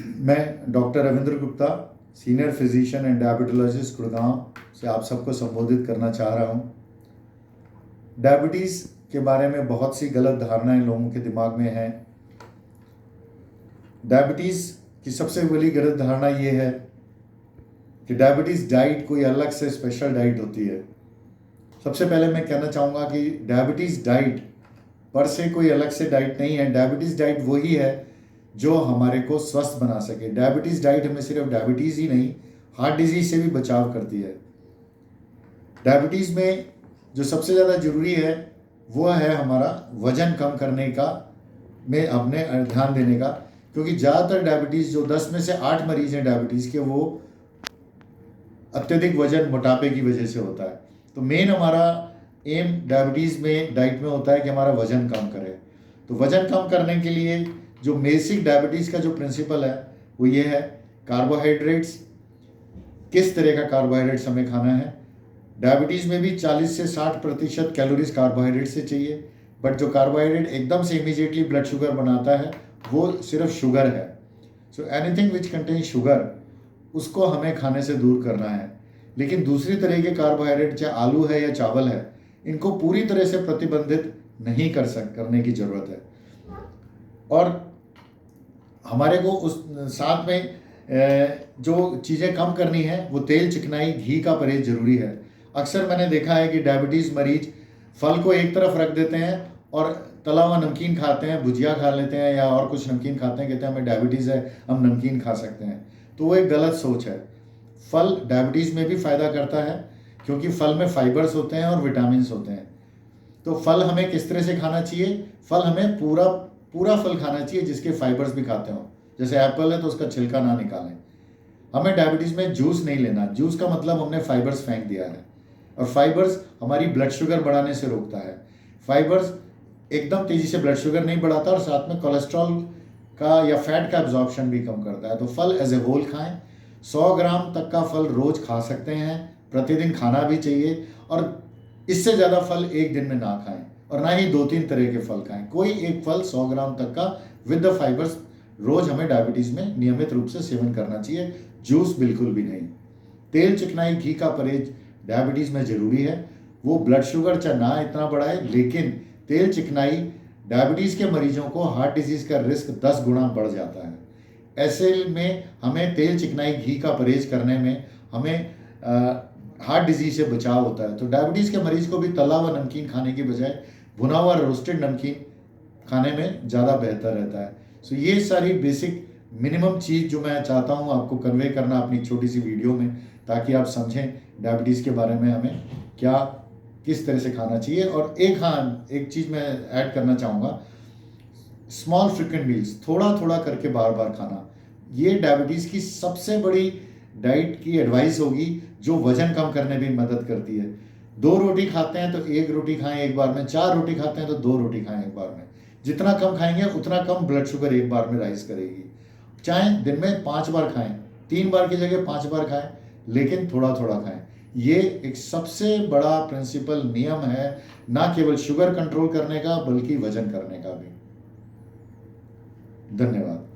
मैं doctor Ravindra Gupta, senior physician and diabetologist Gurgaon से आप सबको संबोधित करना चाह रहा हूँ। डायबिटीज़ के बारे में बहुत सी गलत धारणाएं लोगों के दिमाग में हैं। डायबिटीज़ की सबसे बड़ी गलत धारणा ये है कि डायबिटीज़ डाइट कोई अलग से स्पेशल डाइट होती है। सबसे पहले मैं कहना चाहूँगा कि डायबिटीज़ डाइट पर से कोई अलग से डाइट नहीं है। डायबिटीज़ डाइट वही है जो हमारे को स्वस्थ बना सके। डायबिटीज़ डाइट हमें सिर्फ डायबिटीज़ ही नहीं, हार्ट डिजीज़ से भी बचाव करती है। डायबिटीज़ में जो सबसे ज़्यादा ज़रूरी है वो है हमारा वज़न कम करने का, में अपने ध्यान देने का, क्योंकि ज़्यादातर डायबिटीज़ जो 10 में से 8 मरीज़ हैं डायबिटीज़ के, वो अत्यधिक वजन मोटापे की वजह से होता है। तो मेन हमारा एम डायबिटीज़ में डाइट में होता है कि हमारा वज़न कम करे। तो वज़न कम करने के लिए जो बेसिक डायबिटीज़ का जो प्रिंसिपल है वो ये है, कार्बोहाइड्रेट्स, किस तरह का कार्बोहाइड्रेट्स हमें खाना है। डायबिटीज़ में भी 40 से 60% कैलोरीज कार्बोहाइड्रेट से चाहिए, बट जो कार्बोहाइड्रेट एकदम से इमीडिएटली ब्लड शुगर बनाता है वो सिर्फ शुगर है। So anything which contain sugar, उसको हमें खाने से दूर करना है। लेकिन दूसरी तरह के कार्बोहाइड्रेट, चाहे आलू है या चावल है, इनको पूरी तरह से प्रतिबंधित नहीं करने की ज़रूरत है। और हमारे को उस साथ में जो चीज़ें कम करनी है वो तेल, चिकनाई, घी का परहेज ज़रूरी है। अक्सर मैंने देखा है कि डायबिटीज़ मरीज फल को एक तरफ रख देते हैं और तला हुआ नमकीन खाते हैं, भुजिया खा लेते हैं या और कुछ नमकीन खाते हैं, कहते हैं हमें डायबिटीज़ है, हम नमकीन खा सकते हैं। तो वो एक गलत सोच है। फल डायबिटीज़ में भी फ़ायदा करता है क्योंकि फल में फाइबर्स होते हैं और विटामिन्स होते हैं। तो फल हमें किस तरह से खाना चाहिए? फल हमें पूरा फल खाना चाहिए जिसके फाइबर्स भी खाते हों। जैसे एप्पल है तो उसका छिलका ना निकालें। हमें डायबिटीज़ में जूस नहीं लेना। जूस का मतलब हमने फाइबर्स फेंक दिया है, और फाइबर्स हमारी ब्लड शुगर बढ़ाने से रोकता है। फाइबर्स एकदम तेज़ी से ब्लड शुगर नहीं बढ़ाता और साथ में कोलेस्ट्रॉल का या फैट का एब्जॉर्प्शन भी कम करता है। तो फल एज ए होल खाएं। 100 ग्राम तक का फल रोज़ खा सकते हैं, प्रतिदिन खाना भी चाहिए, और इससे ज़्यादा फल एक दिन में ना खाएं, और ना ही 2-3 तरह के फल खाएं। कोई एक फल 100 ग्राम तक का विद द फाइबर्स रोज़ हमें डायबिटीज़ में नियमित रूप से सेवन करना चाहिए। जूस बिल्कुल भी नहीं। तेल, चिकनाई, घी का परहेज डायबिटीज़ में ज़रूरी है। वो ब्लड शुगर चाहे ना इतना बढ़ाए, लेकिन तेल, चिकनाई डायबिटीज़ के मरीजों को हार्ट डिजीज़ का रिस्क 10 गुना बढ़ जाता है। ऐसे में हमें तेल, चिकनाई, घी का परहेज करने में हमें हार्ट डिजीज़ से बचाव होता है। तो डायबिटीज़ के मरीज़ को भी तला हुआ नमकीन खाने की बजाय भुना हुआ रोस्टेड नमकीन खाने में ज़्यादा बेहतर रहता है। सो ये सारी बेसिक मिनिमम चीज़ जो मैं चाहता हूँ आपको कन्वे करना अपनी छोटी सी वीडियो में, ताकि आप समझें डायबिटीज़ के बारे में हमें क्या किस तरह से खाना चाहिए। और एक चीज़ मैं ऐड करना चाहूँगा, स्मॉल फ्रिक्वेंट मील्स, थोड़ा थोड़ा करके बार बार खाना। ये डायबिटीज़ की सबसे बड़ी डाइट की एडवाइस होगी जो वज़न कम करने में मदद करती है। 2 रोटी खाते हैं तो 1 रोटी खाएं एक बार में, 4 रोटी खाते हैं तो 2 रोटी खाएं एक बार में। जितना कम खाएंगे उतना कम ब्लड शुगर एक बार में राइज करेगी। चाहे दिन में 5 बार खाएं, 3 बार की जगह 5 बार खाएं, लेकिन थोड़ा थोड़ा खाएं। ये एक सबसे बड़ा प्रिंसिपल नियम है, ना केवल शुगर कंट्रोल करने का बल्कि वजन करने का भी। धन्यवाद।